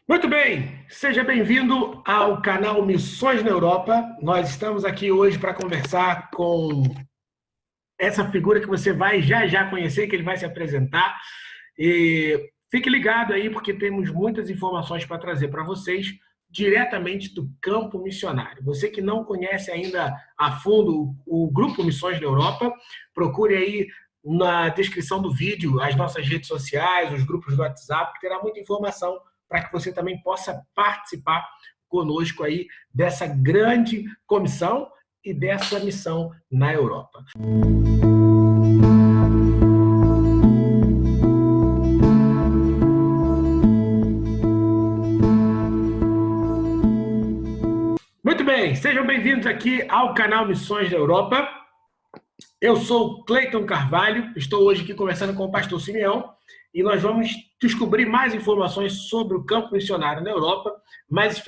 Muito bem, seja bem-vindo ao canal Missões na Europa. Nós estamos aqui hoje para conversar com essa figura que você vai já já conhecer, que ele vai se apresentar. E fique ligado aí, porque temos muitas informações para trazer para vocês diretamente do campo missionário. Você que não conhece ainda a fundo o Grupo Missões na Europa, procure aí na descrição do vídeo as nossas redes sociais, os grupos do WhatsApp, que terá muita informação para que você também possa participar conosco aí dessa grande comissão e dessa missão na Europa. Muito bem, sejam bem-vindos aqui ao canal Missões da Europa. Eu sou Cleiton Carvalho, estou hoje aqui conversando com o pastor Simeão e nós vamos descobrir mais informações sobre o campo missionário na Europa, mais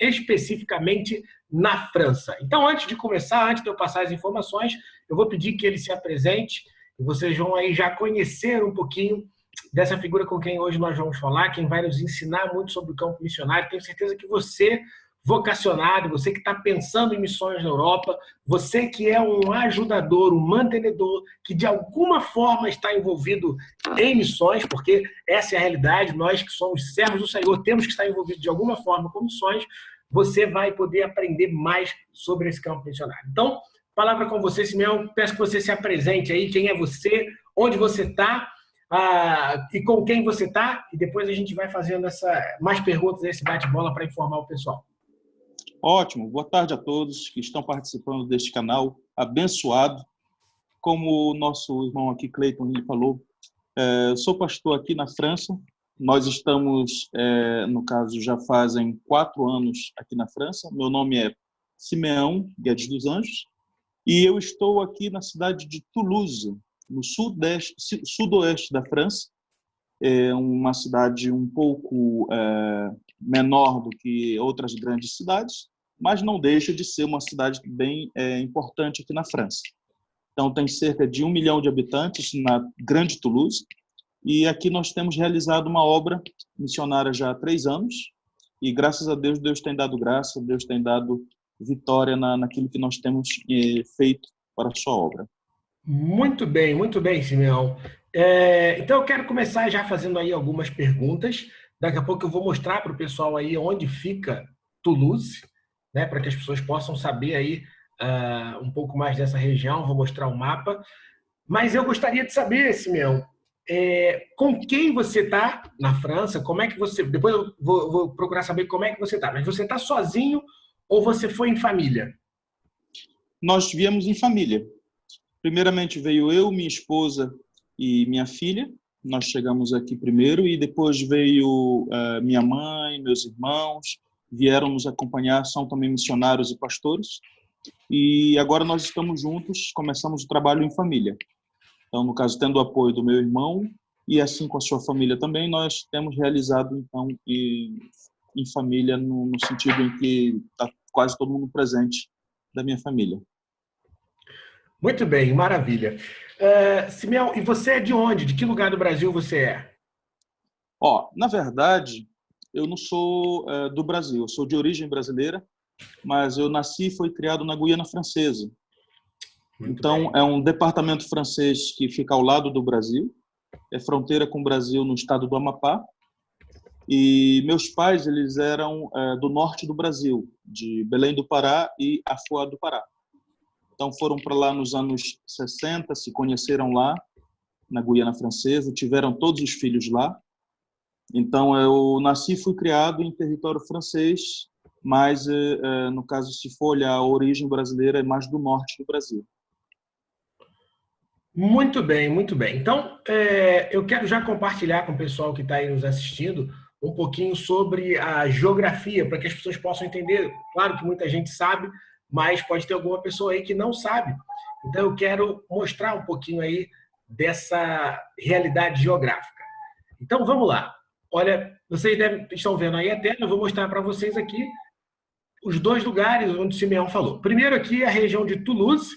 especificamente na França. Então, antes de começar, antes de eu passar as informações, eu vou pedir que ele se apresente e vocês vão aí já conhecer um pouquinho dessa figura com quem hoje nós vamos falar, quem vai nos ensinar muito sobre o campo missionário. Tenho certeza que você, vocacionado, você que está pensando em missões na Europa, você que é um ajudador, um mantenedor, que de alguma forma está envolvido em missões, porque essa é a realidade, nós que somos servos do Senhor temos que estar envolvidos de alguma forma com missões, você vai poder aprender mais sobre esse campo missionário. Então, palavra com você, Simeão, peço que você se apresente aí, quem é você, onde você está, e com quem você está, e depois a gente vai fazendo mais perguntas, esse bate-bola para informar o pessoal. Ótimo, boa tarde a todos que estão participando deste canal abençoado. Como o nosso irmão aqui, Cleiton, falou, sou pastor aqui na França. Nós estamos, no caso, já fazem 4 anos aqui na França. Meu nome é Simeão Guedes dos Anjos e eu estou aqui na cidade de Toulouse, no sudoeste da França. É uma cidade um pouco menor do que outras grandes cidades, mas não deixa de ser uma cidade bem importante aqui na França. Então, tem cerca de 1 milhão de habitantes na Grande Toulouse, e aqui nós temos realizado uma obra missionária já há 3 anos, e graças a Deus, Deus tem dado graça, Deus tem dado vitória naquilo que nós temos feito para a sua obra. Muito bem, Simeão. Então, eu quero começar já fazendo aí algumas perguntas. Daqui a pouco eu vou mostrar para o pessoal aí onde fica Toulouse, né, para que as pessoas possam saber aí um pouco mais dessa região. Vou mostrar o mapa. Mas eu gostaria de saber, Simeão, com quem você está na França? Como é que você... Depois eu vou procurar saber como é que você está. Mas você está sozinho ou você foi em família? Nós viemos em família. Primeiramente veio eu, minha esposa e minha filha. Nós chegamos aqui primeiro e depois veio minha mãe, meus irmãos, vieram nos acompanhar, são também missionários e pastores. E agora nós estamos juntos, começamos o trabalho em família. Então, no caso, tendo o apoio do meu irmão e assim com a sua família também, nós temos realizado, então, em família, no sentido em que está quase todo mundo presente da minha família. Muito bem, maravilha. Simeão, e você é de onde? De que lugar do Brasil você é? Na verdade, eu não sou do Brasil, eu sou de origem brasileira, mas eu nasci e fui criado na Guiana Francesa. Então, é um departamento francês que fica ao lado do Brasil, é fronteira com o Brasil no estado do Amapá, e meus pais eles eram do norte do Brasil, de Belém do Pará e Afuá do Pará. Então, foram para lá nos anos 60, se conheceram lá, na Guiana Francesa, tiveram todos os filhos lá. Então, eu nasci e fui criado em território francês, mas, no caso, se for olhar a origem brasileira, é mais do norte do Brasil. Muito bem, muito bem. Então, eu quero já compartilhar com o pessoal que está aí nos assistindo um pouquinho sobre a geografia, para que as pessoas possam entender. Claro que muita gente sabe, mas pode ter alguma pessoa aí que não sabe. Então, eu quero mostrar um pouquinho aí dessa realidade geográfica. Então, vamos lá. Olha, vocês estão vendo aí a tela, eu vou mostrar para vocês aqui os 2 lugares onde o Simeão falou. Primeiro aqui a região de Toulouse,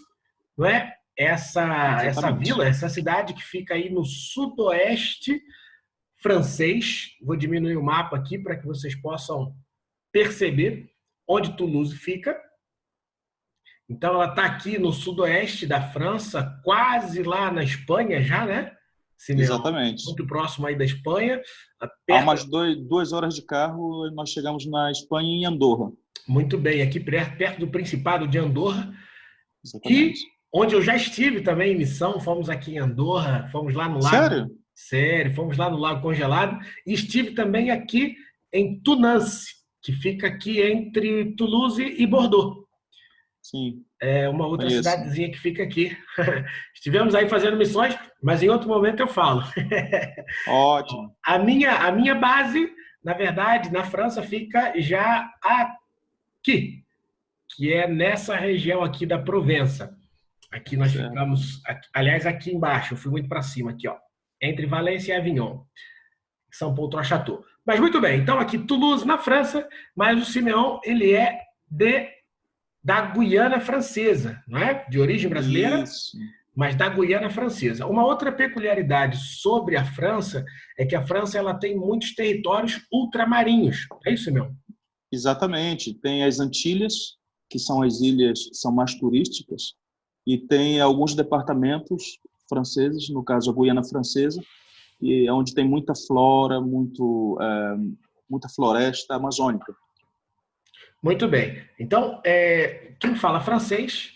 não é? Essa vila, essa cidade que fica aí no sudoeste francês. Vou diminuir o mapa aqui para que vocês possam perceber onde Toulouse fica. Então, ela está aqui no sudoeste da França, quase lá na Espanha já, né, Simeão? Exatamente. Muito próximo aí da Espanha. Há umas 2 horas de carro, nós chegamos na Espanha, em Andorra. Muito bem, aqui perto do Principado de Andorra. Exatamente. E onde eu já estive também em missão, fomos aqui em Andorra, fomos lá no lago. Sério? Sério, fomos lá no Lago Congelado. E estive também aqui em Tunance, que fica aqui entre Toulouse e Bordeaux. Sim. É uma outra Conheço. cidadezinha que fica aqui. Estivemos aí fazendo missões, mas em outro momento eu falo. Ótimo. A minha base, na verdade, na França, fica já aqui, que é nessa região aqui da Provença. Aqui nós ficamos, aliás, aqui embaixo, eu fui muito para cima, aqui, ó, entre Valência e Avignon, São Paulo-Chateau. Mas muito bem, então aqui Toulouse, na França, mas o Simeão, ele é da Guiana Francesa, não é? De origem brasileira, Isso. mas da Guiana Francesa. Uma outra peculiaridade sobre a França é que a França ela tem muitos territórios ultramarinhos. É isso, Simeão? Exatamente. Tem as Antilhas, que são as ilhas que são mais turísticas, e tem alguns departamentos franceses, no caso a Guiana Francesa, e onde tem muita flora, muita floresta amazônica. Muito bem. Então, quem fala francês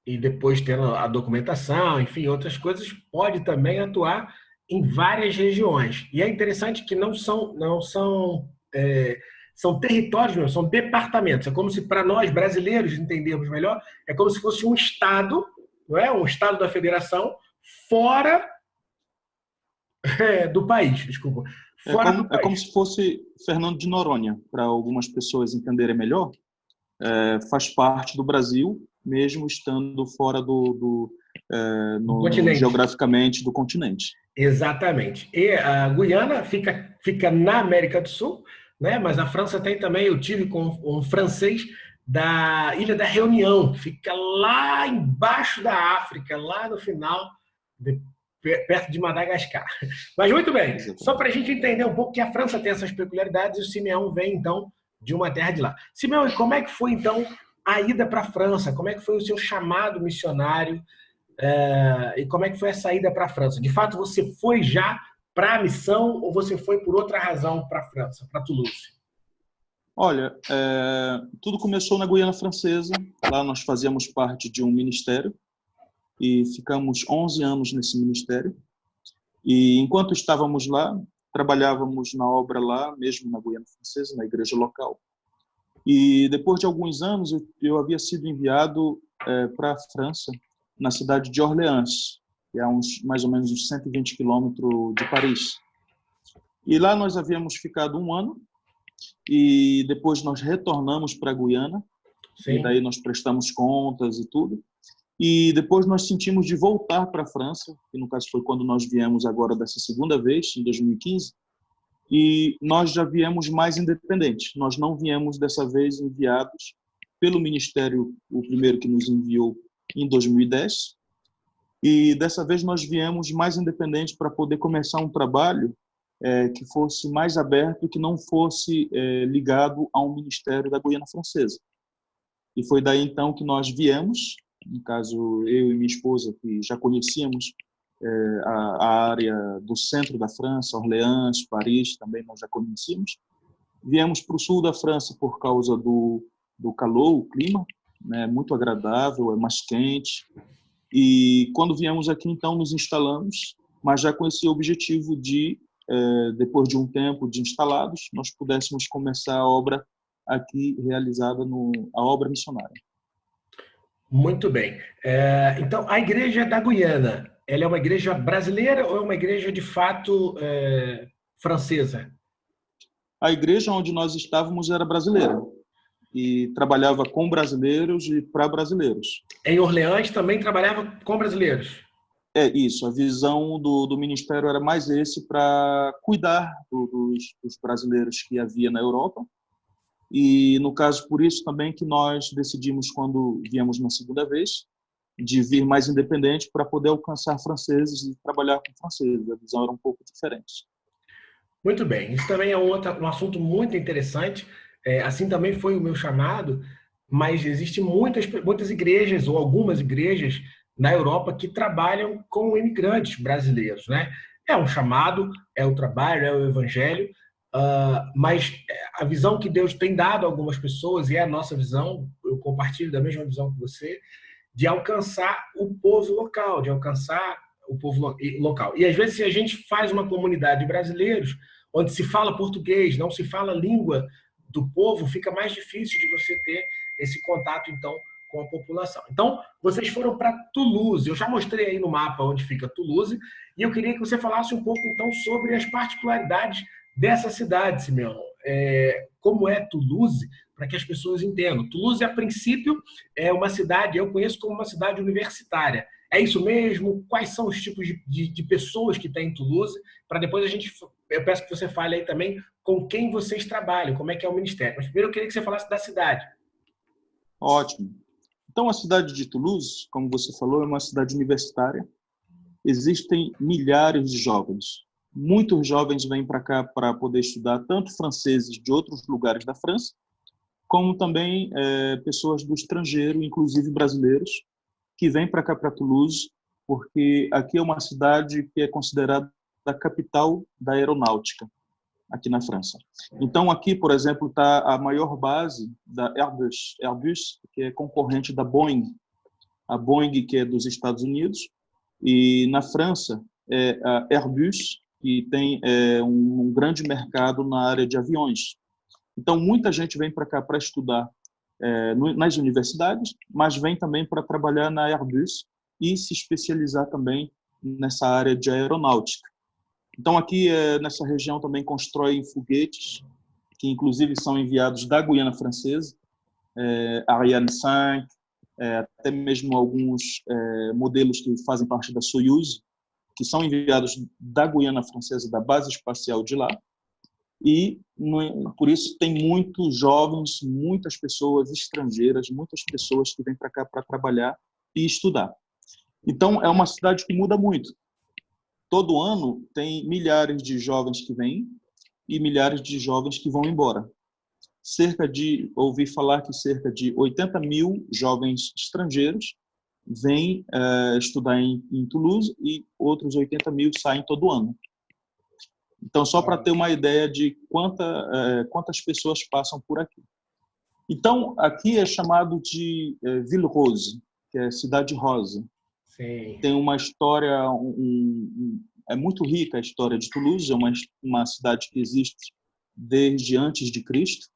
e depois tendo a documentação, enfim, outras coisas, pode também atuar em várias regiões. E é interessante que são territórios, não, são departamentos. É como se, para nós brasileiros entendermos melhor, é como se fosse um estado, não é? Um estado da federação fora do país, desculpa. É como se fosse Fernando de Noronha, para algumas pessoas entenderem melhor. Faz parte do Brasil, mesmo estando fora geograficamente do continente. Exatamente. E a Guiana fica na América do Sul, né? Mas a França tem também, eu tive com um francês da Ilha da Reunião, que fica lá embaixo da África, lá no final, perto de Madagascar. Mas muito bem, exatamente. Só para a gente entender um pouco que a França tem essas peculiaridades e o Simeão vem, então, de uma terra de lá. Simeão, e como é que foi, então, a ida para a França? Como é que foi o seu chamado missionário? E como é que foi a saída para a França? De fato, você foi já para a missão ou você foi por outra razão para a França, para Toulouse? Olha, tudo começou na Guiana Francesa. Lá nós fazíamos parte de um ministério e ficamos 11 anos nesse ministério. E enquanto estávamos lá, trabalhávamos na obra lá, mesmo na Guiana Francesa, na igreja local. E depois de alguns anos, eu havia sido enviado para a França, na cidade de Orleans, que é mais ou menos uns 120 quilômetros de Paris. E lá nós havíamos ficado 1 ano, e depois nós retornamos para a Guiana. Sim. E daí nós prestamos contas e tudo. E depois nós sentimos de voltar para a França, que no caso foi quando nós viemos agora dessa segunda vez, em 2015, e nós já viemos mais independentes. Nós não viemos dessa vez enviados pelo Ministério, o primeiro que nos enviou em 2010, e dessa vez nós viemos mais independentes para poder começar um trabalho que fosse mais aberto e que não fosse ligado a um ministério da Guiana Francesa. E foi daí então que nós viemos, no caso eu e minha esposa, que já conhecíamos a área do centro da França, Orleans, Paris, também nós já conhecíamos. Viemos para o sul da França por causa do calor, o clima, né, muito agradável, é mais quente. E quando viemos aqui, então, nos instalamos, mas já com esse objetivo de, depois de um tempo de instalados, nós pudéssemos começar a obra aqui realizada, a obra missionária. Muito bem. Então, a Igreja da Guiana, ela é uma igreja brasileira ou é uma igreja, de fato, francesa? A igreja onde nós estávamos era brasileira e trabalhava com brasileiros e para brasileiros. Em Orleans também trabalhava com brasileiros? É isso, a visão do ministério era mais esse, para cuidar dos brasileiros que havia na Europa. E, no caso, por isso também que nós decidimos, quando viemos na segunda vez, de vir mais independente para poder alcançar franceses e trabalhar com franceses. A visão era um pouco diferente. Muito bem. Isso também é um assunto muito interessante. Assim também foi o meu chamado, mas existem muitas igrejas, ou algumas igrejas na Europa que trabalham com imigrantes brasileiros, né? É um chamado, é o trabalho, é o evangelho, mas a visão que Deus tem dado a algumas pessoas, e é a nossa visão, eu compartilho da mesma visão que você, de alcançar o povo local, de alcançar o povo local. E às vezes, se a gente faz uma comunidade de brasileiros, onde se fala português, não se fala a língua do povo, fica mais difícil de você ter esse contato, então, com a população. Então, vocês foram para Toulouse. Eu já mostrei aí no mapa onde fica Toulouse, e eu queria que você falasse um pouco, então, sobre as particularidades dessa cidade, Simeão. Como é Toulouse, para que as pessoas entendam. Toulouse, a princípio, é uma cidade, eu conheço como uma cidade universitária. É isso mesmo? Quais são os tipos de pessoas que tem em Toulouse? Para depois eu peço que você fale aí também com quem vocês trabalham, como é que é o ministério. Mas primeiro eu queria que você falasse da cidade. Ótimo. Então, a cidade de Toulouse, como você falou, é uma cidade universitária. Existem milhares de jovens. Muitos jovens vêm para cá para poder estudar, tanto franceses de outros lugares da França, como também pessoas do estrangeiro, inclusive brasileiros, que vêm para cá, para Toulouse, porque aqui é uma cidade que é considerada a capital da aeronáutica, aqui na França. Então, aqui, por exemplo, está a maior base da Airbus, que é concorrente da Boeing. A Boeing, que é dos Estados Unidos, e na França é a Airbus, que tem um grande mercado na área de aviões. Então, muita gente vem para cá para estudar nas universidades, mas vem também para trabalhar na Airbus e se especializar também nessa área de aeronáutica. Então, aqui nessa região também constroem foguetes, que inclusive são enviados da Guiana Francesa, Ariane 5, até mesmo alguns modelos que fazem parte da Soyuz, que são enviados da Guiana Francesa, da base espacial de lá. E por isso tem muitos jovens, muitas pessoas estrangeiras, muitas pessoas que vêm para cá para trabalhar e estudar. Então, é uma cidade que muda muito. Todo ano tem milhares de jovens que vêm e milhares de jovens que vão embora. Ouvi falar que cerca de 80 mil jovens estrangeiros vêm estudar em Toulouse e outros 80 mil saem todo ano. Então, só para ter uma ideia de quantas pessoas passam por aqui. Então, aqui é chamado de Ville Rose, que é Cidade Rosa. Sim. Tem uma história, é muito rica a história de Toulouse, é uma cidade que existe desde antes de Cristo.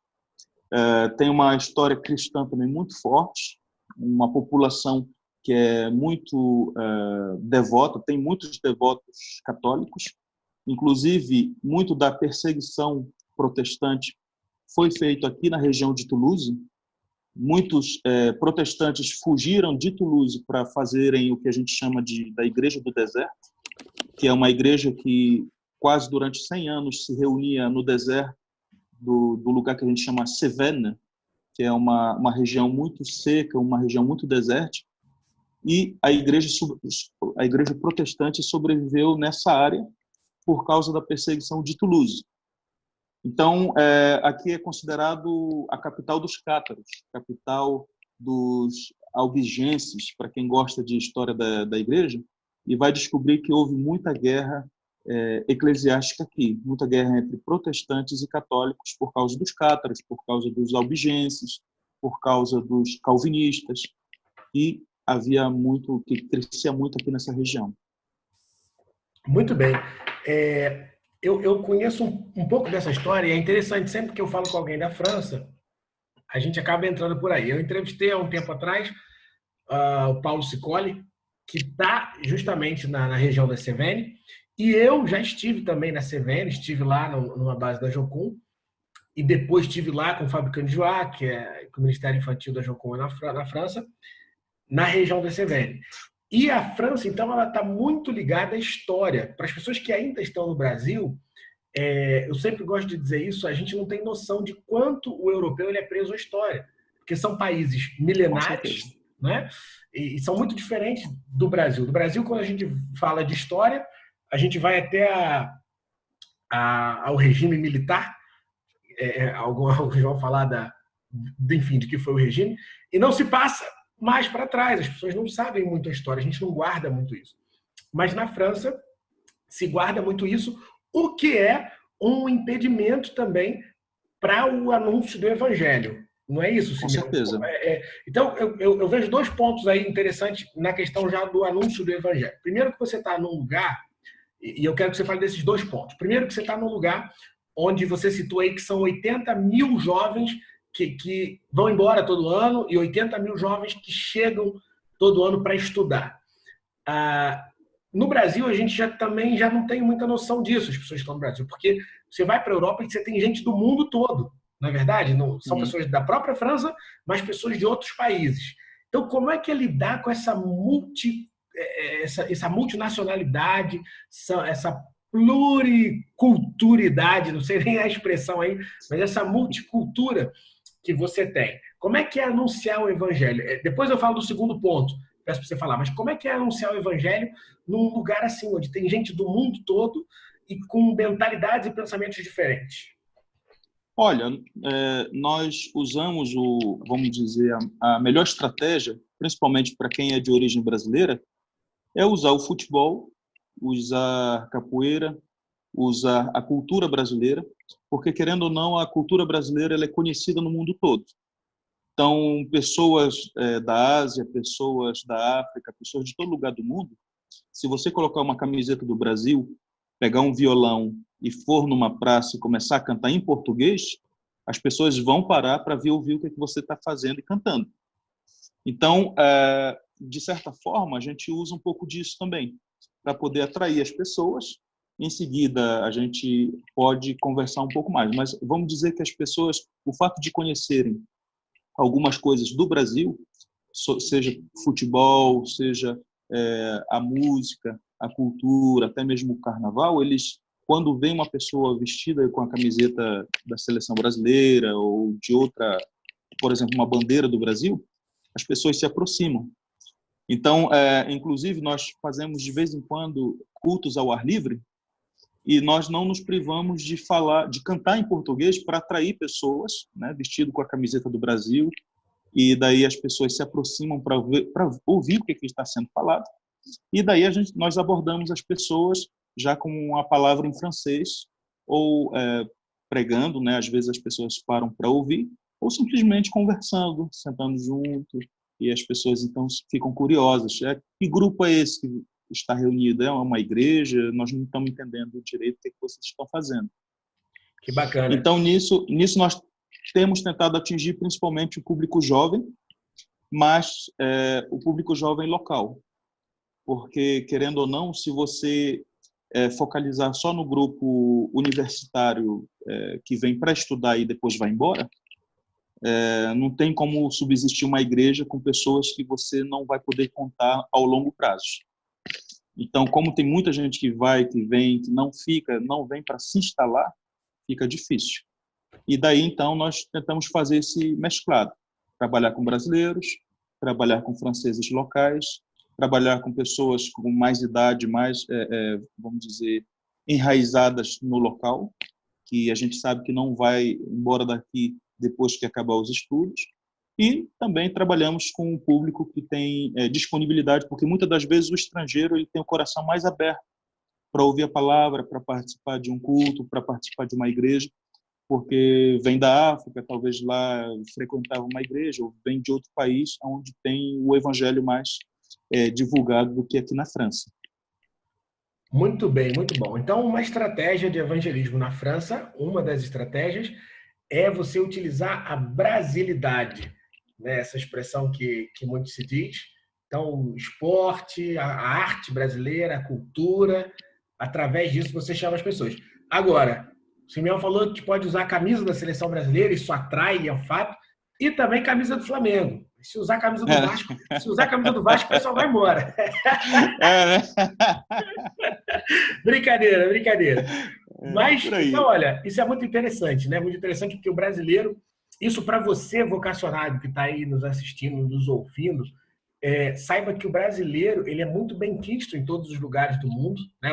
Tem uma história cristã também muito forte, uma população que é muito devota, tem muitos devotos católicos. Inclusive, muito da perseguição protestante foi feito aqui na região de Toulouse. Muitos protestantes fugiram de Toulouse para fazerem o que a gente chama da Igreja do Deserto, que é uma igreja que quase durante 100 anos se reunia no deserto do lugar que a gente chama Cévennes, que é uma região muito seca, uma região muito desértica, e a igreja protestante sobreviveu nessa área por causa da perseguição de Toulouse. Então, aqui é considerado a capital dos cátaros, capital dos albigenses, para quem gosta de história da igreja, e vai descobrir que houve muita guerra eclesiástica aqui, muita guerra entre protestantes e católicos por causa dos cátaros, por causa dos albigenses, por causa dos calvinistas, e havia muito, que crescia muito aqui nessa região. Muito bem. Eu conheço um pouco dessa história e é interessante, sempre que eu falo com alguém da França, a gente acaba entrando por aí. Eu entrevistei há um tempo atrás o Paulo Sicoli, que está justamente na região da Cévennes, e eu já estive também na Cévennes, estive lá numa base da Jocum, e depois estive lá com o Fábio Candidoá, que é o Ministério Infantil da Jocum na França, na região da Cévennes. E a França, então, ela está muito ligada à história. Para as pessoas que ainda estão no Brasil, eu sempre gosto de dizer isso, a gente não tem noção de quanto o europeu ele é preso à história. Porque são países milenares, né? E são muito diferentes do Brasil. Do Brasil, quando a gente fala de história, a gente vai até ao regime militar, alguns vão falar enfim, de que foi o regime, e não se passa mais para trás. As pessoas não sabem muito a história, a gente não guarda muito isso. Mas na França se guarda muito isso, o que é um impedimento também para o anúncio do evangelho. Não é isso, Com Simeão? certeza. Então, eu vejo 2 pontos aí interessantes na questão já do anúncio do evangelho. Primeiro, que você está num lugar, e eu quero que você fale desses 2 pontos. Primeiro, que você está num lugar onde você citou aí que são 80 mil jovens que vão embora todo ano e 80 mil jovens que chegam todo ano para estudar. No Brasil, a gente também já não tem muita noção disso, as pessoas que estão no Brasil, porque você vai para a Europa e você tem gente do mundo todo, não é verdade? Não, são pessoas da própria França, mas pessoas de outros países. Então, como é que é lidar com essa multinacionalidade, essa pluriculturidade, não sei nem a expressão aí, mas essa multicultura que você tem? Como é que é anunciar o evangelho? Depois eu falo do segundo ponto, peço para você falar, mas como é que é anunciar o evangelho num lugar assim, onde tem gente do mundo todo e com mentalidades e pensamentos diferentes? Olha, nós usamos vamos dizer, a melhor estratégia, principalmente para quem é de origem brasileira, é usar o futebol, usar capoeira, usar a cultura brasileira, porque, querendo ou não, a cultura brasileira ela é conhecida no mundo todo. Então, pessoas da Ásia, pessoas da África, pessoas de todo lugar do mundo, se você colocar uma camiseta do Brasil, pegar um violão e for numa praça e começar a cantar em português, as pessoas vão parar para ouvir o que você está fazendo e cantando. Então, de certa forma, a gente usa um pouco disso também, para poder atrair as pessoas. Em seguida, a gente pode conversar um pouco mais. Mas vamos dizer que as pessoas, o fato de conhecerem algumas coisas do Brasil, seja futebol, seja a música, a cultura, até mesmo o carnaval, eles, quando vem uma pessoa vestida com a camiseta da seleção brasileira ou de outra, por exemplo, uma bandeira do Brasil, as pessoas se aproximam. Então, inclusive, nós fazemos de vez em quando cultos ao ar livre e nós não nos privamos de cantar em português para atrair pessoas, né, vestido com a camiseta do Brasil, e daí as pessoas se aproximam para ouvir o que está sendo falado, e daí nós abordamos as pessoas já com a palavra em francês, ou pregando, né, às vezes as pessoas param para ouvir, ou simplesmente conversando, sentando junto, e as pessoas então ficam curiosas. Que grupo é esse que está reunido? É uma igreja? Nós não estamos entendendo direito o que vocês estão fazendo. Que bacana. Então, nisso nós temos tentado atingir principalmente o público jovem, mas o público jovem local. Porque, querendo ou não, se você focalizar só no grupo universitário que vem para estudar e depois vai embora, não tem como subsistir uma igreja com pessoas que você não vai poder contar ao longo prazo. Então, como tem muita gente que vai, que vem, que não vem para se instalar, fica difícil. E daí, então, nós tentamos fazer esse mesclado. Trabalhar com brasileiros, trabalhar com franceses locais, trabalhar com pessoas com mais idade, mais, vamos dizer, enraizadas no local, que a gente sabe que não vai embora daqui depois que acabar os estudos. E também trabalhamos com um público que tem disponibilidade, porque muitas das vezes o estrangeiro ele tem o coração mais aberto para ouvir a palavra, para participar de um culto, para participar de uma igreja, porque vem da África, talvez lá frequentava uma igreja, ou vem de outro país onde tem o evangelho mais divulgado do que aqui na França. Muito bem, muito bom. Então, uma estratégia de evangelismo na França, uma das estratégias, é você utilizar a brasilidade, né? Essa expressão que muito se diz. Então, o esporte, a arte brasileira, a cultura, através disso você chama as pessoas. Agora, o Simeão falou que pode usar a camisa da seleção brasileira, isso atrai, é um fato, e também camisa do Flamengo. Se usar a camisa do Vasco, o pessoal vai embora. Brincadeira, brincadeira. Mas, então, olha, isso é muito interessante, né? Muito interessante porque o brasileiro, isso para você, vocacionado, que está aí nos assistindo, nos ouvindo, saiba que o brasileiro ele é muito bem quisto em todos os lugares do mundo, né?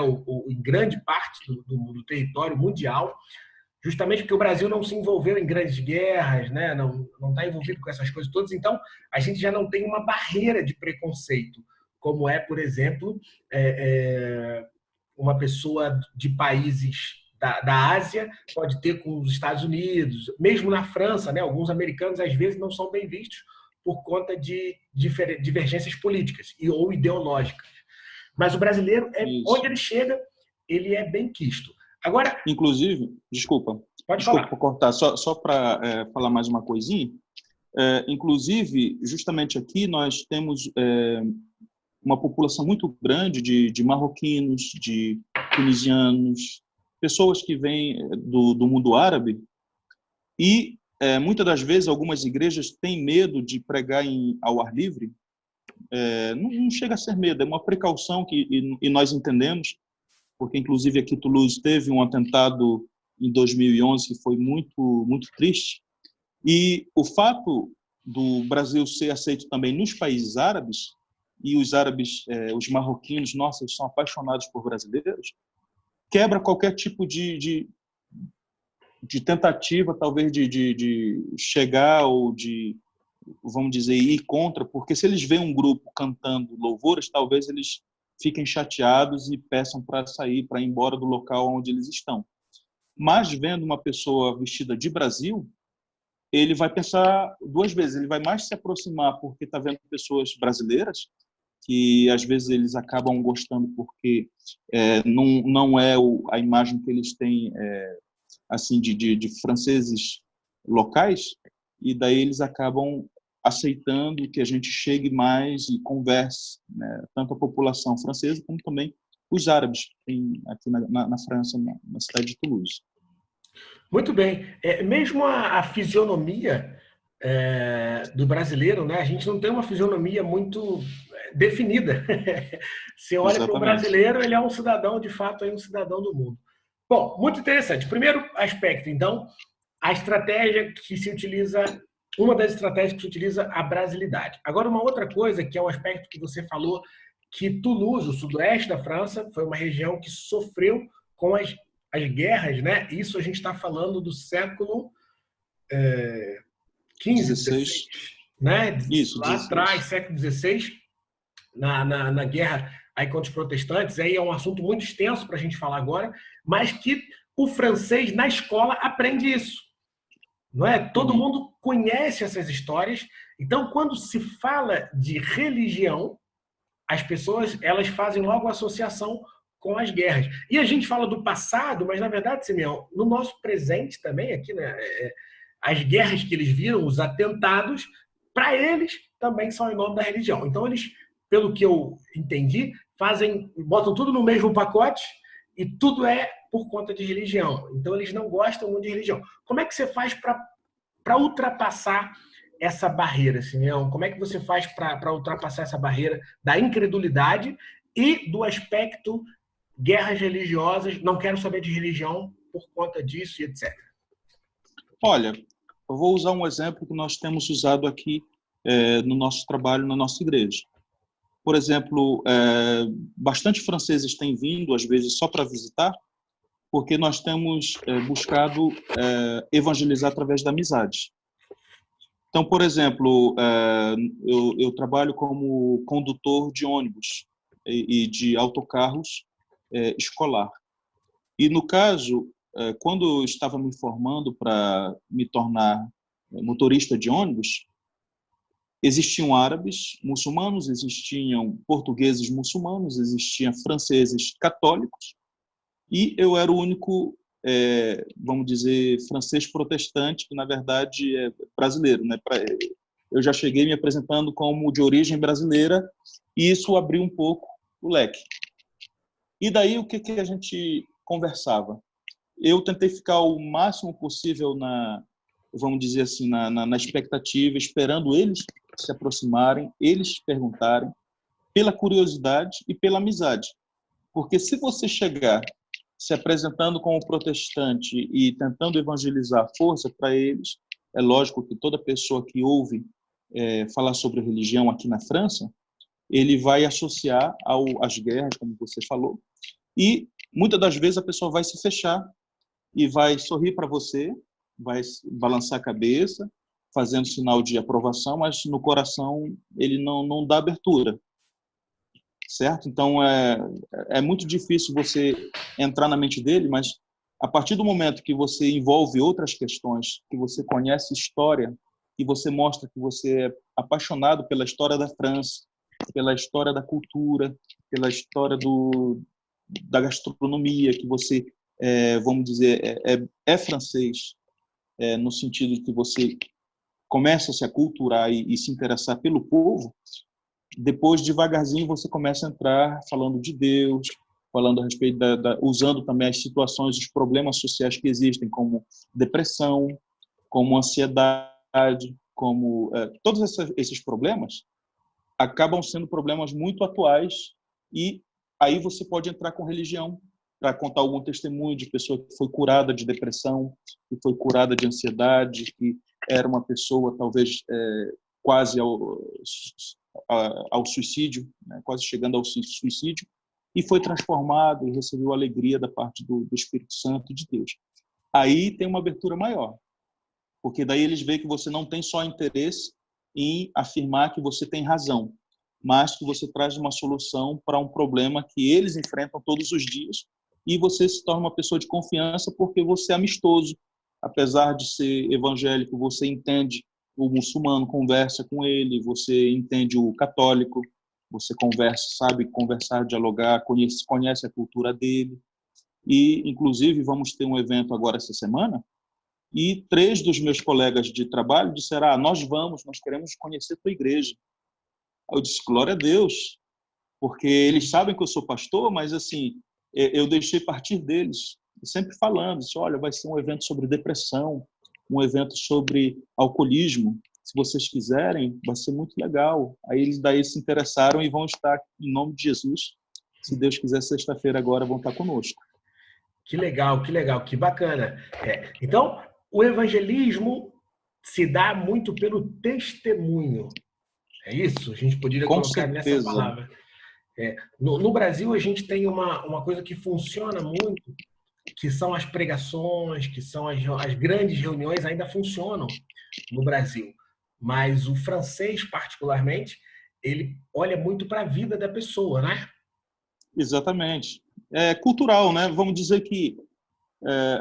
Em grande parte do território mundial, justamente porque o Brasil não se envolveu em grandes guerras, né? Não está envolvido com essas coisas todas, então a gente já não tem uma barreira de preconceito, como é, por exemplo, uma pessoa de países da Ásia pode ter com os Estados Unidos, mesmo na França, né? Alguns americanos às vezes não são bem vistos por conta de divergências políticas ou ideológicas. Mas o brasileiro, onde ele chega, ele é bem quisto. Agora, inclusive, desculpa por cortar, só para falar mais uma coisinha. Inclusive, justamente aqui nós temos uma população muito grande de marroquinos, de tunisianos, pessoas que vêm do mundo árabe, e muitas das vezes algumas igrejas têm medo de pregar ao ar livre. Não chega a ser medo, é uma precaução e nós entendemos, porque inclusive aqui Toulouse teve um atentado em 2011 que foi muito, muito triste, e o fato do Brasil ser aceito também nos países árabes, e os árabes, os marroquinos, nossa, eles são apaixonados por brasileiros, quebra qualquer tipo de tentativa, talvez, de chegar ou de, vamos dizer, ir contra, porque se eles veem um grupo cantando louvores, talvez eles fiquem chateados e peçam para sair, para ir embora do local onde eles estão. Mas, vendo uma pessoa vestida de Brasil, ele vai pensar duas vezes, ele vai mais se aproximar porque está vendo pessoas brasileiras, que às vezes eles acabam gostando porque não é a imagem que eles têm assim de franceses locais, e daí eles acabam aceitando que a gente chegue mais e converse, né? Tanto a população francesa como também os árabes que tem aqui na França, na cidade de Toulouse. Muito bem. Mesmo a fisionomia do brasileiro, né? A gente não tem uma fisionomia muito definida. Você olha para o brasileiro, ele é um cidadão, de fato, é um cidadão do mundo. Bom, muito interessante. Primeiro aspecto, então, a estratégia que se utiliza, uma das estratégias que se utiliza a brasilidade. Agora, uma outra coisa, que é o aspecto que você falou, que Toulouse, o sudoeste da França, foi uma região que sofreu com as guerras, né? Isso a gente está falando do século XV, XVI, né? Isso, lá atrás, século XVI, na guerra aí contra os protestantes, aí é um assunto muito extenso para a gente falar agora, mas que o francês na escola aprende isso, não é? Todo mundo conhece essas histórias. Então, quando se fala de religião, as pessoas elas fazem logo associação com as guerras. E a gente fala do passado, mas na verdade, Simeão, no nosso presente também aqui, né? As guerras que eles viram, os atentados, para eles também são em nome da religião. Então eles, pelo que eu entendi, botam tudo no mesmo pacote e tudo é por conta de religião. Então eles não gostam muito de religião. Como é que você faz para ultrapassar essa barreira, Simeão? Como é que você faz para ultrapassar essa barreira da incredulidade e do aspecto guerras religiosas, não quero saber de religião por conta disso e etc. Olha, eu vou usar um exemplo que nós temos usado aqui no nosso trabalho, na nossa igreja. Por exemplo, bastante franceses têm vindo, às vezes, só para visitar, porque nós temos buscado evangelizar através da amizade. Então, por exemplo, eu trabalho como condutor de ônibus e de autocarros escolar. E, no caso, quando eu estava me formando para me tornar motorista de ônibus, existiam árabes muçulmanos, existiam portugueses muçulmanos, existiam franceses católicos, e eu era o único, vamos dizer, francês protestante, que, na verdade, é brasileiro, né? Eu já cheguei me apresentando como de origem brasileira, e isso abriu um pouco o leque. E daí, o que a gente conversava? Eu tentei ficar o máximo possível vamos dizer assim, na expectativa, esperando eles se aproximarem, eles perguntarem, pela curiosidade e pela amizade. Porque se você chegar se apresentando como protestante e tentando evangelizar força para eles, é lógico que toda pessoa que ouve falar sobre religião aqui na França, ele vai associar às guerras, como você falou, e muitas das vezes a pessoa vai se fechar e vai sorrir para você, vai balançar a cabeça, fazendo sinal de aprovação, mas no coração ele não dá abertura, certo? Então, é muito difícil você entrar na mente dele, mas a partir do momento que você envolve outras questões, que você conhece história, e você mostra que você é apaixonado pela história da França, pela história da cultura, pela história da gastronomia, que você, vamos dizer, é francês, no sentido de que você começa a se aculturar e se interessar pelo povo, depois, devagarzinho, você começa a entrar falando de Deus, falando a respeito usando também as situações, os problemas sociais que existem, como depressão, como ansiedade, como todos esses problemas acabam sendo problemas muito atuais, e aí você pode entrar com religião para contar algum testemunho de pessoa que foi curada de depressão, que foi curada de ansiedade, que era uma pessoa talvez quase ao suicídio, né? Quase chegando ao suicídio, e foi transformado e recebeu a alegria da parte do Espírito Santo de Deus. Aí tem uma abertura maior, porque daí eles veem que você não tem só interesse em afirmar que você tem razão, mas que você traz uma solução para um problema que eles enfrentam todos os dias, e você se torna uma pessoa de confiança porque você é amistoso. Apesar de ser evangélico, você entende o muçulmano, conversa com ele, você entende o católico, você conversa, sabe conversar, dialogar, conhece a cultura dele. E, inclusive, vamos ter um evento agora essa semana, e 3 dos meus colegas de trabalho disseram: nós queremos conhecer a tua igreja. Eu disse: glória a Deus, porque eles sabem que eu sou pastor, mas assim, eu deixei partir deles, sempre falando, disse: olha, vai ser um evento sobre depressão, um evento sobre alcoolismo, se vocês quiserem, vai ser muito legal. Aí eles daí se interessaram e vão estar, em nome de Jesus, se Deus quiser, sexta-feira agora vão estar conosco. Que legal, que bacana. Então, o evangelismo se dá muito pelo testemunho. É isso? A gente poderia Com colocar nessa certeza. palavra. No Brasil, a gente tem uma coisa que funciona muito, que são as pregações, que são as grandes reuniões, ainda funcionam no Brasil. Mas o francês, particularmente, ele olha muito para a vida da pessoa, né? Exatamente. É cultural, né? Vamos dizer que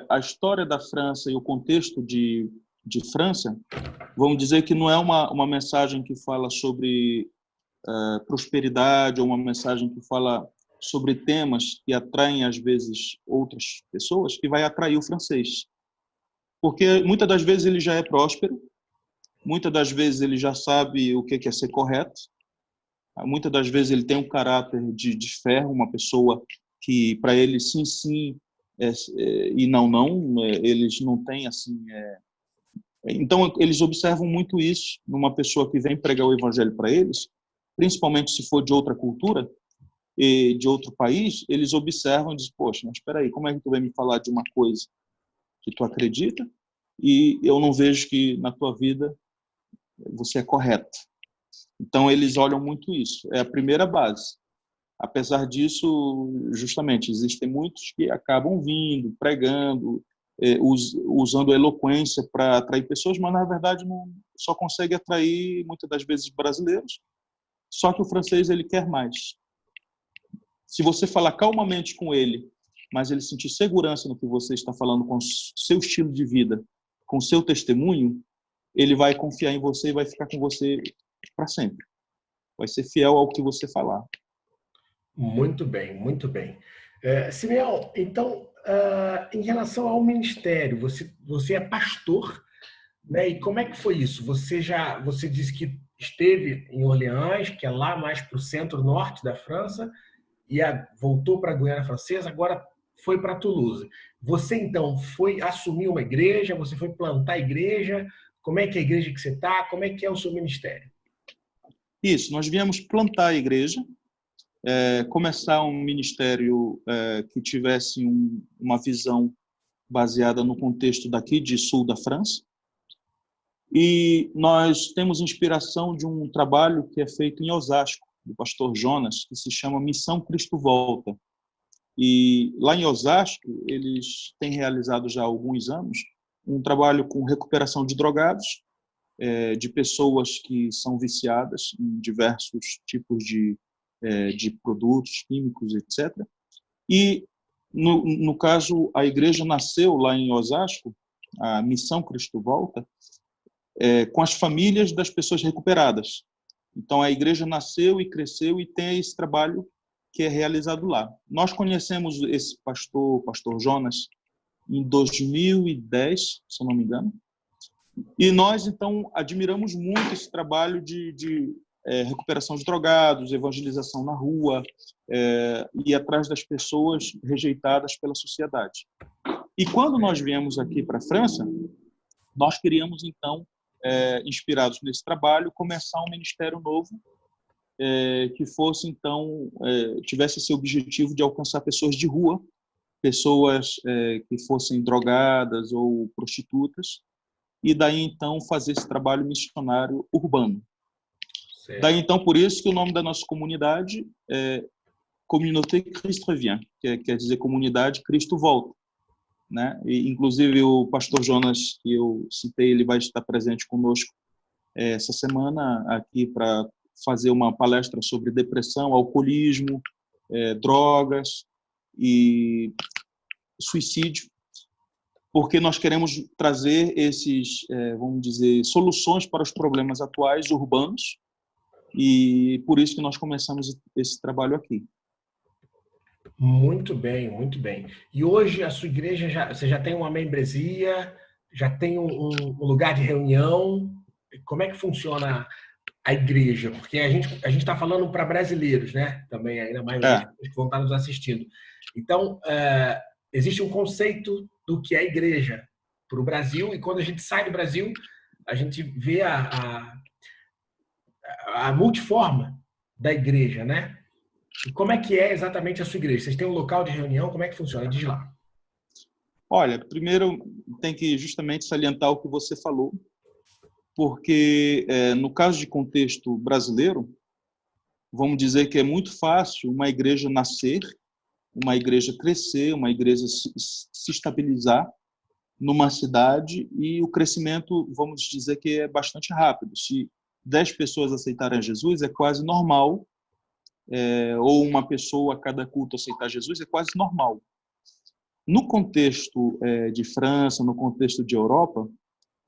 a história da França e o contexto de França, vamos dizer que não é uma mensagem que fala sobre prosperidade, ou uma mensagem que fala sobre temas que atraem, às vezes, outras pessoas, que vai atrair o francês. Porque muitas das vezes ele já é próspero, muitas das vezes ele já sabe o que é ser correto, muitas das vezes ele tem um caráter de ferro, uma pessoa que, para ele, sim, sim, e não, não, eles não têm assim... Então, eles observam muito isso numa pessoa que vem pregar o evangelho para eles, principalmente se for de outra cultura e de outro país, eles observam e dizem: poxa, mas espera aí, como é que tu vai me falar de uma coisa que tu acredita e eu não vejo que na tua vida você é correto? Então, eles olham muito isso. É a primeira base. Apesar disso, justamente, existem muitos que acabam vindo, pregando, usando a eloquência para atrair pessoas, mas, na verdade, não, só consegue atrair, muitas das vezes, brasileiros. Só que o francês, ele quer mais. Se você falar calmamente com ele, mas ele sentir segurança no que você está falando, com o seu estilo de vida, com o seu testemunho, ele vai confiar em você e vai ficar com você para sempre. Vai ser fiel ao que você falar. Muito bem, muito bem. Simeão, então, em relação ao ministério, você é pastor, né? E como é que foi isso? Você disse que esteve em Orleans, que é lá mais para o centro-norte da França, e voltou para a Guiana Francesa, agora foi para Toulouse. Você, então, foi assumir uma igreja, você foi plantar a igreja, como é que é a igreja que você está, como é que é o seu ministério? Isso, nós viemos plantar a igreja, começar um ministério que tivesse uma visão baseada no contexto daqui de sul da França. E nós temos inspiração de um trabalho que é feito em Osasco, do pastor Jonas, que se chama Missão Cristo Volta. E lá em Osasco, eles têm realizado já há alguns anos um trabalho com recuperação de drogados, de pessoas que são viciadas em diversos tipos de produtos químicos, etc. E, no caso, a igreja nasceu lá em Osasco, a Missão Cristo Volta, com as famílias das pessoas recuperadas. Então, a igreja nasceu e cresceu e tem esse trabalho que é realizado lá. Nós conhecemos esse pastor Jonas, em 2010, se eu não me engano, e nós, então, admiramos muito esse trabalho de recuperação de drogados, evangelização na rua, ir atrás das pessoas rejeitadas pela sociedade. E quando nós viemos aqui para a França, nós queríamos, então, inspirados nesse trabalho, começar um ministério novo que fosse, então, tivesse esse objetivo de alcançar pessoas de rua, pessoas que fossem drogadas ou prostitutas, e daí, então, fazer esse trabalho missionário urbano. Certo. Daí, então, por isso que o nome da nossa comunidade é Communauté Christ Revient, que quer dizer Comunidade Cristo Volta, né? E, inclusive, o pastor Jonas, que eu citei, ele vai estar presente conosco essa semana aqui para fazer uma palestra sobre depressão, alcoolismo, drogas e suicídio, porque nós queremos trazer vamos dizer, soluções para os problemas atuais urbanos, e por isso que nós começamos esse trabalho aqui. Muito bem, muito bem. E hoje a sua igreja, você já tem uma membresia, já tem um lugar de reunião? Como é que funciona a igreja? Porque a gente está falando para brasileiros, né? Também, ainda mais que vão estar nos assistindo. Então, existe um conceito do que é igreja para o Brasil, e quando a gente sai do Brasil, a gente vê a multiforma da igreja, né? E como é que é exatamente a sua igreja? Vocês têm um local de reunião? Como é que funciona? Diz lá. Olha, primeiro tem que justamente salientar o que você falou, porque no caso de contexto brasileiro, vamos dizer que é muito fácil uma igreja nascer, uma igreja crescer, uma igreja se estabilizar numa cidade, e o crescimento, vamos dizer que é bastante rápido. Se 10 pessoas aceitarem Jesus, é quase normal, ou uma pessoa a cada culto aceitar Jesus, é quase normal. No contexto de França, no contexto de Europa,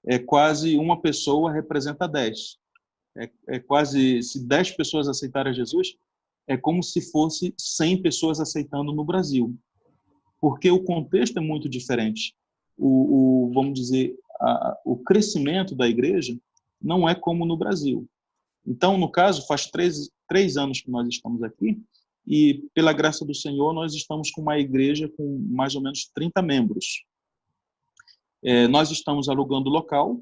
é quase uma pessoa representa 10. É quase, se 10 pessoas aceitarem Jesus, é como se fosse 100 pessoas aceitando no Brasil. Porque o contexto é muito diferente. Vamos dizer, o crescimento da igreja não é como no Brasil. Então, no caso, faz 3 anos que nós estamos aqui, e pela graça do Senhor, nós estamos com uma igreja com mais ou menos 30 membros. Nós estamos alugando local,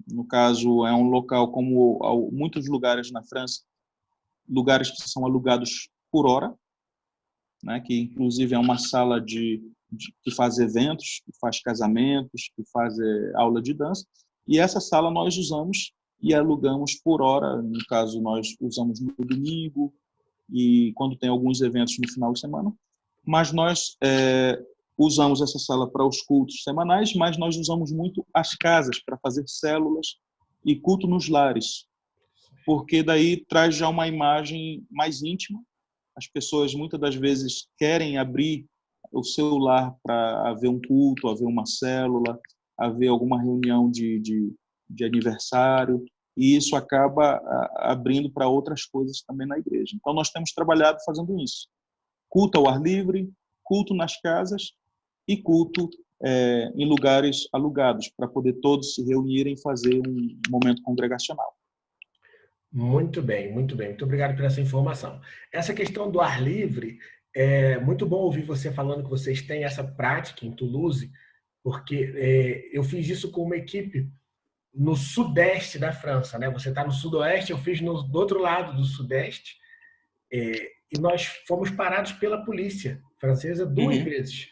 no caso, é um local como muitos lugares na França, lugares que são alugados por hora, né, que inclusive é uma sala que faz eventos, que faz casamentos, que faz aula de dança, e essa sala nós usamos e alugamos por hora. No caso, nós usamos no domingo e quando tem alguns eventos no final de semana, mas nós usamos essa sala para os cultos semanais, mas nós usamos muito as casas para fazer células e culto nos lares, porque daí traz já uma imagem mais íntima. As pessoas muitas das vezes querem abrir o seu lar para haver um culto, haver uma célula, haver alguma reunião de aniversário, e isso acaba abrindo para outras coisas também na igreja. Então, nós temos trabalhado fazendo isso. Culto ao ar livre, culto nas casas e culto em lugares alugados, para poder todos se reunirem e fazer um momento congregacional. Muito bem, muito bem. Muito obrigado por essa informação. Essa questão do ar livre, é muito bom ouvir você falando que vocês têm essa prática em Toulouse, porque eu fiz isso com uma equipe no sudeste da França, né? Você está no sudoeste, eu fiz do outro lado do sudeste, e nós fomos parados pela polícia francesa 2 vezes.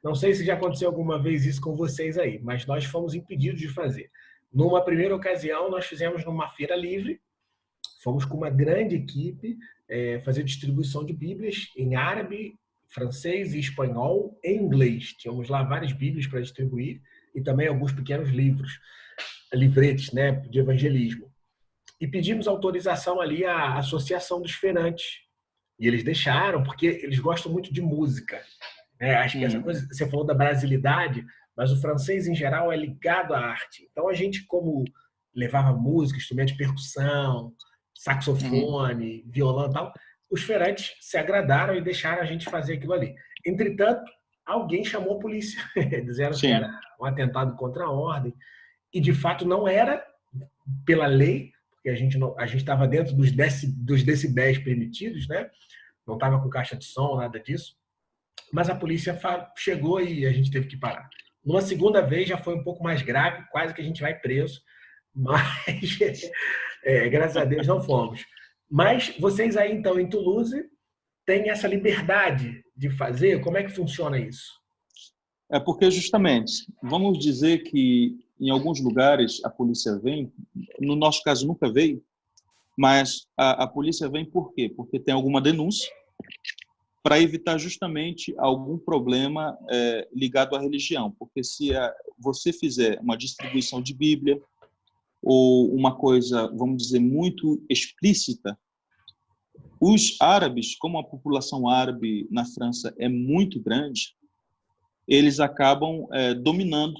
Não sei se já aconteceu alguma vez isso com vocês aí, mas nós fomos impedidos de fazer. Numa primeira ocasião, nós fizemos numa feira livre, Fomos com uma grande equipe fazer distribuição de Bíblias em árabe, francês e espanhol e inglês. Tínhamos lá várias Bíblias para distribuir e também alguns pequenos livros, livretes, né, de evangelismo. E pedimos autorização ali à Associação dos Feirantes. E eles deixaram, porque eles gostam muito de música. Acho que essa coisa, você falou da brasilidade, mas o francês, em geral, é ligado à arte. Então, a gente, como levava música, instrumento de percussão, saxofone, violão e tal, os feirantes se agradaram e deixaram a gente fazer aquilo ali. Entretanto, alguém chamou a polícia, dizendo que era um atentado contra a ordem, e de fato não era pela lei, porque a gente estava dentro dos decibéis permitidos, né? Não estava com caixa de som, nada disso, mas a polícia chegou e a gente teve que parar. Numa segunda vez já foi um pouco mais grave, quase que a gente vai preso, mas graças a Deus não fomos. Mas vocês aí, então, em Toulouse, têm essa liberdade de fazer? Como é que funciona isso? É porque, justamente, vamos dizer que em alguns lugares a polícia vem, no nosso caso nunca veio, mas a polícia vem por quê? Porque tem alguma denúncia para evitar justamente algum problema ligado à religião. Porque se você fizer uma distribuição de Bíblia ou uma coisa, vamos dizer, muito explícita, os árabes, como a população árabe na França é muito grande, eles acabam dominando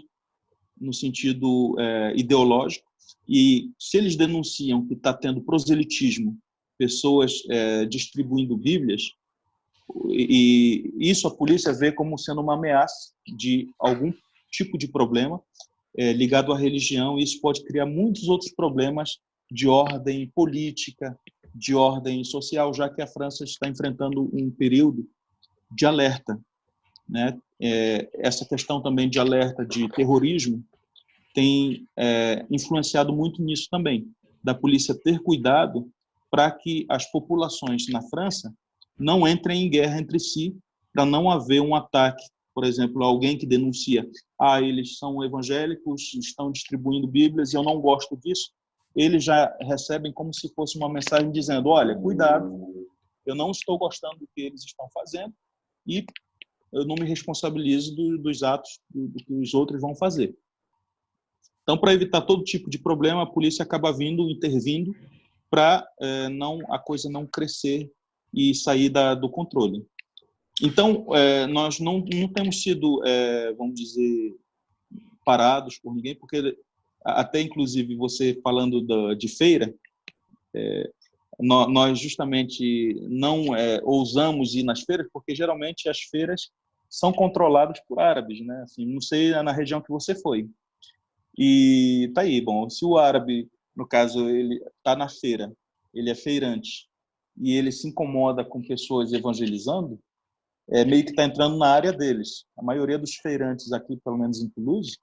no sentido ideológico, e se eles denunciam que está tendo proselitismo, pessoas distribuindo Bíblias, e isso a polícia vê como sendo uma ameaça de algum tipo de problema ligado à religião, e isso pode criar muitos outros problemas de ordem política, de ordem social, já que a França está enfrentando um período de alerta, né? Essa questão também de alerta de terrorismo tem influenciado muito nisso também, da polícia ter cuidado para que as populações na França não entrem em guerra entre si, para não haver um ataque. Por exemplo, alguém que denuncia, eles são evangélicos, estão distribuindo Bíblias e eu não gosto disso, eles já recebem como se fosse uma mensagem dizendo, olha, cuidado, eu não estou gostando do que eles estão fazendo e eu não me responsabilizo dos atos do que os outros vão fazer. Então, para evitar todo tipo de problema, a polícia acaba intervindo para a coisa não crescer e sair do controle. Então, nós não temos sido, vamos dizer, parados por ninguém, porque até, inclusive, você falando de feira, nós justamente não ousamos ir nas feiras, porque geralmente as feiras são controladas por árabes, né? Assim, não sei na região que você foi. E tá aí, bom, se o árabe, no caso, ele está na feira, ele é feirante, e ele se incomoda com pessoas evangelizando, meio que está entrando na área deles. A maioria dos feirantes aqui, pelo menos em Toulouse,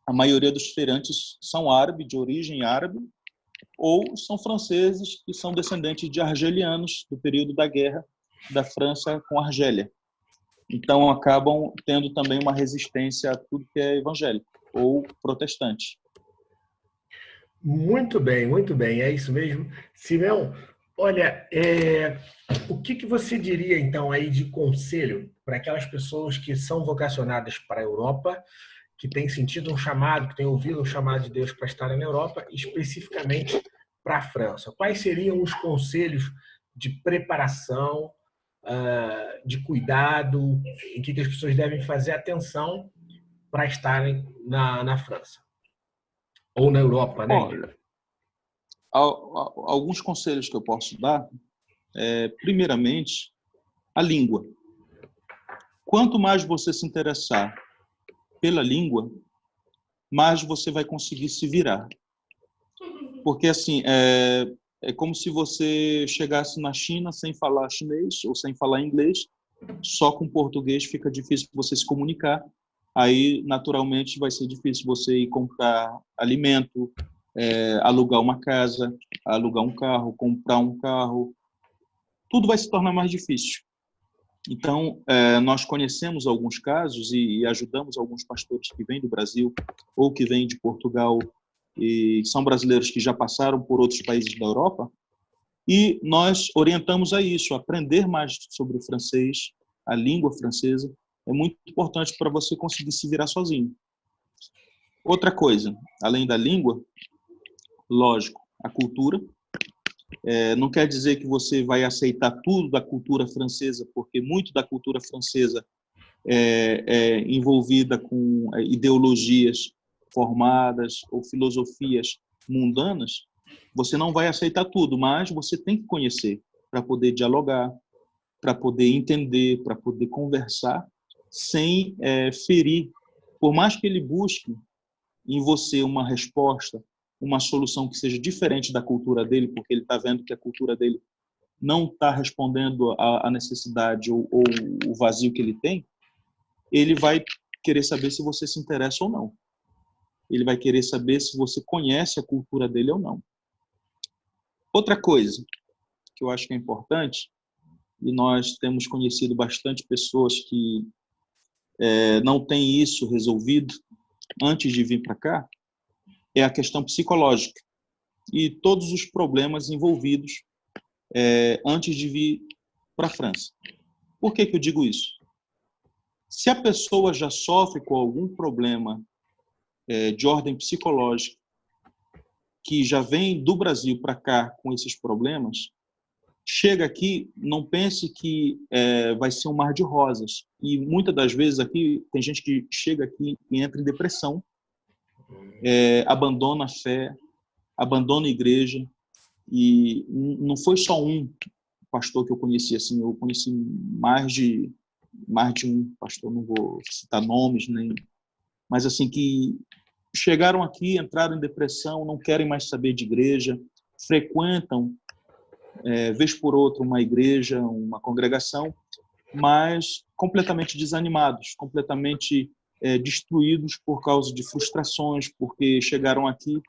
a maioria dos feirantes são árabes, de origem árabe, ou são franceses que são descendentes de argelianos do período da guerra da França com a Argélia. Então, acabam tendo também uma resistência a tudo que é evangélico ou protestante. Muito bem, é isso mesmo. Simeão, olha, o que você diria, então, aí de conselho para aquelas pessoas que são vocacionadas para a Europa, que têm sentido um chamado, que têm ouvido um chamado de Deus para estarem na Europa, especificamente para a França? Quais seriam os conselhos de preparação, de cuidado, em que as pessoas devem fazer atenção para estarem na França? Ou na Europa, né? Olha, alguns conselhos que eu posso dar, primeiramente, a língua. Quanto mais você se interessar pela língua, mais você vai conseguir se virar. Porque, assim, é como se você chegasse na China sem falar chinês ou sem falar inglês, só com português fica difícil você se comunicar. Aí, naturalmente, vai ser difícil você ir comprar alimento, alugar uma casa, alugar um carro, comprar um carro. Tudo vai se tornar mais difícil. Então, nós conhecemos alguns casos e ajudamos alguns pastores que vêm do Brasil ou que vêm de Portugal e são brasileiros que já passaram por outros países da Europa E nós orientamos a isso, a aprender mais sobre o francês, a língua francesa. É muito importante para você conseguir se virar sozinho. Outra coisa, além da língua, lógico, a cultura. Não quer dizer que você vai aceitar tudo da cultura francesa, porque muito da cultura francesa é envolvida com ideologias formadas ou filosofias mundanas. Você não vai aceitar tudo, mas você tem que conhecer para poder dialogar, para poder entender, para poder conversar, sem ferir. Por mais que ele busque em você uma resposta, uma solução que seja diferente da cultura dele, porque ele está vendo que a cultura dele não está respondendo à necessidade ou o vazio que ele tem, ele vai querer saber se você se interessa ou não. Ele vai querer saber se você conhece a cultura dele ou não. Outra coisa que eu acho que é importante, e nós temos conhecido bastante pessoas que não têm isso resolvido antes de vir para cá, é a questão psicológica e todos os problemas envolvidos antes de vir para a França. Por que eu digo isso? Se a pessoa já sofre com algum problema de ordem psicológica, que já vem do Brasil para cá com esses problemas, chega aqui, não pense que vai ser um mar de rosas. E muitas das vezes aqui, tem gente que chega aqui e entra em depressão, abandona a fé, abandona a igreja. E não foi só um pastor que eu conheci, assim, eu conheci mais de um pastor, não vou citar nomes, mas assim, que chegaram aqui, entraram em depressão, não querem mais saber de igreja, frequentam, vez por outra, uma igreja, uma congregação, mas completamente desanimados, completamente destruídos por causa de frustrações, porque chegaram aqui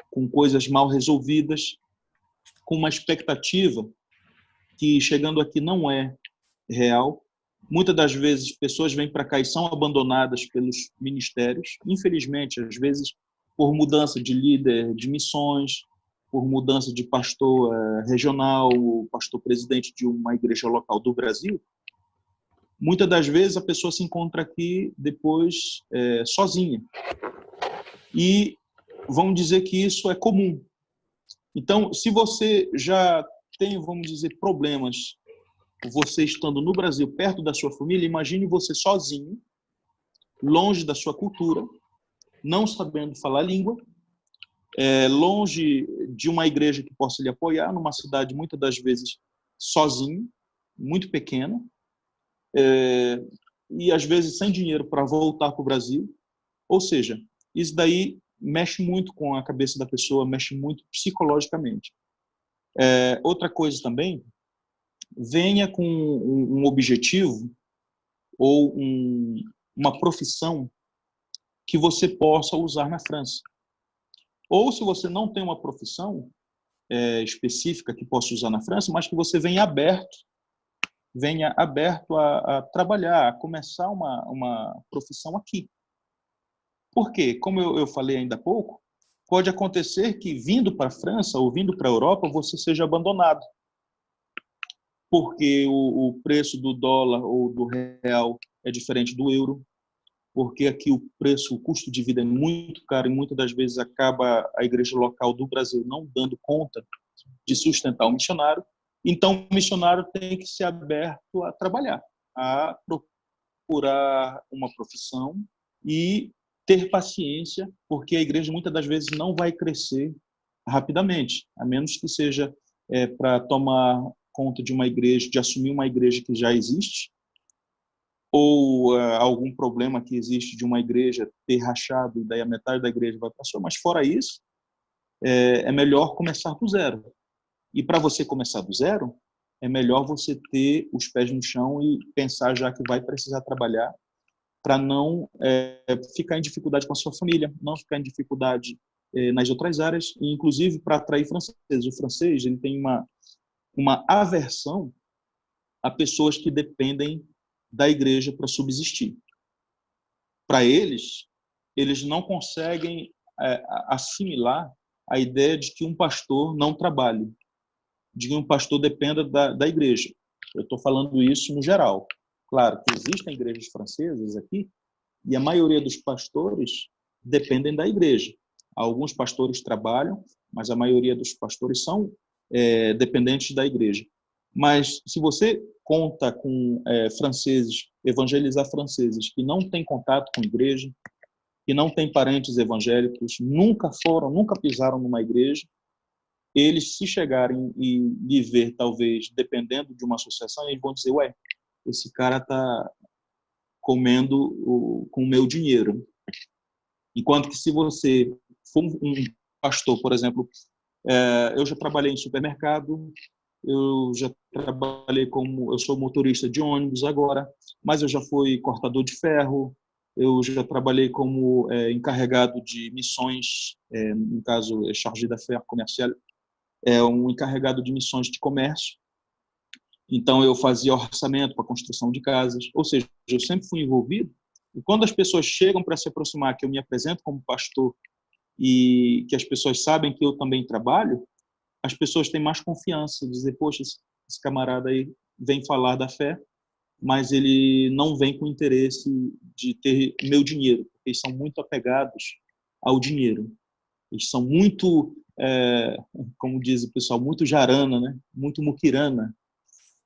com coisas mal resolvidas, com uma expectativa que, chegando aqui, não é real. Muitas das vezes, pessoas vêm para cá e são abandonadas pelos ministérios, infelizmente, às vezes por mudança de líder de missões, por mudança de pastor regional, pastor presidente de uma igreja local do Brasil. Muitas das vezes, a pessoa se encontra aqui depois sozinha. E vão dizer que isso é comum. Então, se você já tem, vamos dizer, problemas, você estando no Brasil, perto da sua família, imagine você sozinho, longe da sua cultura, não sabendo falar a língua, longe de uma igreja que possa lhe apoiar, numa cidade, muitas das vezes, sozinho, muito pequena, e às vezes sem dinheiro para voltar para o Brasil. Ou seja, isso daí mexe muito com a cabeça da pessoa, mexe muito psicologicamente. Outra coisa também, venha com um objetivo ou uma profissão que você possa usar na França. Ou se você não tem uma profissão específica que possa usar na França, mas que você venha aberto a trabalhar, a começar uma profissão aqui. Por quê? Como eu falei ainda há pouco, pode acontecer que, vindo para a França ou vindo para a Europa, você seja abandonado. Porque o preço do dólar ou do real é diferente do euro, porque aqui o custo de vida é muito caro e muitas das vezes acaba a igreja local do Brasil não dando conta de sustentar o missionário. Então, o missionário tem que ser aberto a trabalhar, a procurar uma profissão e ter paciência, porque a igreja muitas das vezes não vai crescer rapidamente, a menos que seja para tomar conta de uma igreja, de assumir uma igreja que já existe, ou algum problema que existe de uma igreja ter rachado e daí a metade da igreja vai para a sua. Mas fora isso, é melhor começar do zero. E para você começar do zero, é melhor você ter os pés no chão e pensar já que vai precisar trabalhar para não ficar em dificuldade com a sua família, não ficar em dificuldade nas outras áreas, e inclusive para atrair franceses. O francês ele tem uma aversão a pessoas que dependem da igreja para subsistir. Para eles não conseguem assimilar a ideia de que um pastor não trabalhe. de que um pastor dependa da igreja. Eu estou falando isso no geral. Claro que existem igrejas francesas aqui e a maioria dos pastores dependem da igreja. Alguns pastores trabalham, mas a maioria dos pastores são dependentes da igreja. Mas se você conta com franceses, evangelizar franceses que não têm contato com a igreja, que não têm parentes evangélicos, nunca pisaram numa igreja, eles, se chegarem e lhe ver, talvez, dependendo de uma associação, eles vão dizer, ué, esse cara está comendo com o meu dinheiro. Enquanto que se você for um pastor, por exemplo, eu já trabalhei em supermercado, eu já trabalhei eu sou motorista de ônibus agora, mas eu já fui cortador de ferro, eu já trabalhei como encarregado de missões, no caso, chargé d'affaires commercial, um encarregado de missões de comércio. Então, eu fazia orçamento para construção de casas, ou seja, eu sempre fui envolvido. E quando as pessoas chegam para se aproximar, que eu me apresento como pastor e que as pessoas sabem que eu também trabalho, as pessoas têm mais confiança, dizer, poxa, esse camarada aí vem falar da fé, mas ele não vem com interesse de ter meu dinheiro, porque eles são muito apegados ao dinheiro. Eles são muito, como diz o pessoal, muito jarana, né? Muito muquirana.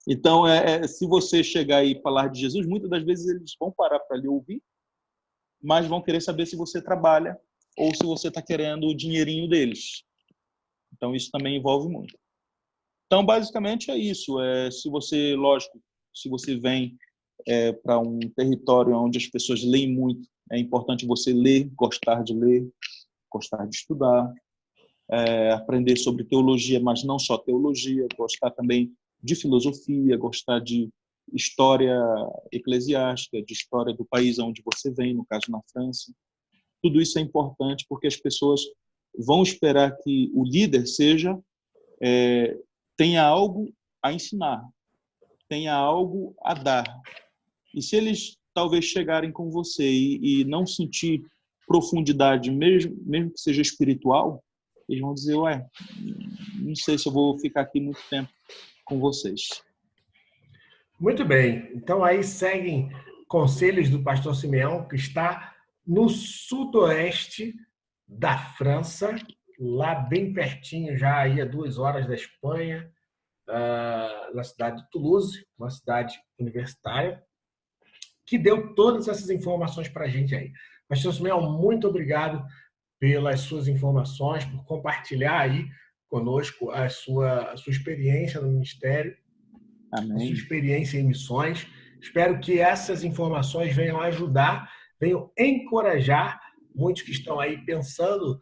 Então, se você chegar e falar de Jesus, muitas das vezes eles vão parar para lhe ouvir, mas vão querer saber se você trabalha ou se você está querendo o dinheirinho deles. Então, isso também envolve muito. Então, basicamente, é isso. Lógico, se você vem para um território onde as pessoas leem muito, é importante você ler, gostar de estudar, aprender sobre teologia, mas não só teologia, gostar também de filosofia, gostar de história eclesiástica, de história do país onde você vem, no caso na França. Tudo isso é importante porque as pessoas vão esperar que o líder tenha algo a ensinar, tenha algo a dar. E se eles talvez chegarem com você e não sentir profundidade, mesmo que seja espiritual, eles vão dizer, ué, não sei se eu vou ficar aqui muito tempo com vocês. Muito bem. Então, aí seguem conselhos do pastor Simeão, que está no sudoeste da França, lá bem pertinho, já aí a 2 horas da Espanha, na cidade de Toulouse, uma cidade universitária, que deu todas essas informações para a gente aí. Pastor Simeão, muito obrigado pelas suas informações, por compartilhar aí conosco a sua experiência no ministério, Amém. a sua experiência em missões. Espero que essas informações venham ajudar, venham encorajar muitos que estão aí pensando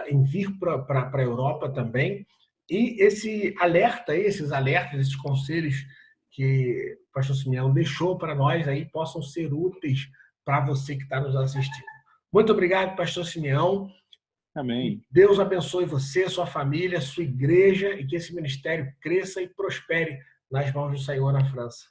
em vir para a Europa também. E esses alertas, esses conselhos que o pastor Simeão deixou para nós aí possam ser úteis para você que está nos assistindo. Muito obrigado, pastor Simeão. Amém. Deus abençoe você, sua família, sua igreja e que esse ministério cresça e prospere nas mãos do Senhor na França.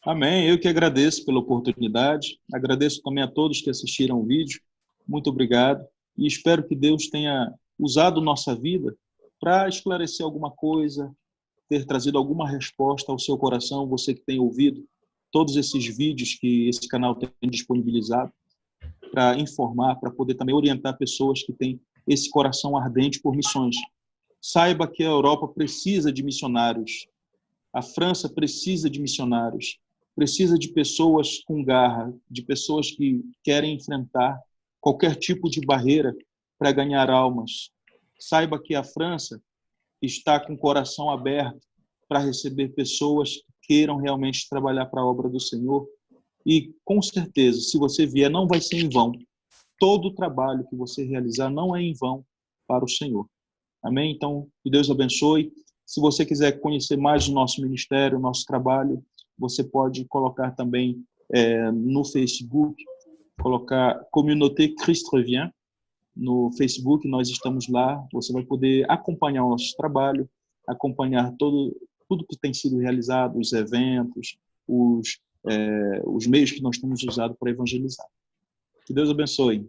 Amém. Eu que agradeço pela oportunidade. Agradeço também a todos que assistiram o vídeo. Muito obrigado. E espero que Deus tenha usado nossa vida para esclarecer alguma coisa, ter trazido alguma resposta ao seu coração, você que tem ouvido todos esses vídeos que esse canal tem disponibilizado, para informar, para poder também orientar pessoas que têm esse coração ardente por missões. Saiba que a Europa precisa de missionários, a França precisa de missionários, precisa de pessoas com garra, de pessoas que querem enfrentar qualquer tipo de barreira para ganhar almas. Saiba que a França está com o coração aberto para receber pessoas que queiram realmente trabalhar para a obra do Senhor. E, com certeza, se você vier, não vai ser em vão. Todo o trabalho que você realizar não é em vão para o Senhor. Amém? Então, que Deus abençoe. Se você quiser conhecer mais do nosso ministério, o nosso trabalho, você pode colocar também no Facebook, colocar Communauté Christ Revient. No Facebook, nós estamos lá. Você vai poder acompanhar o nosso trabalho, acompanhar tudo que tem sido realizado, os eventos, os meios que nós temos usado para evangelizar. Que Deus abençoe.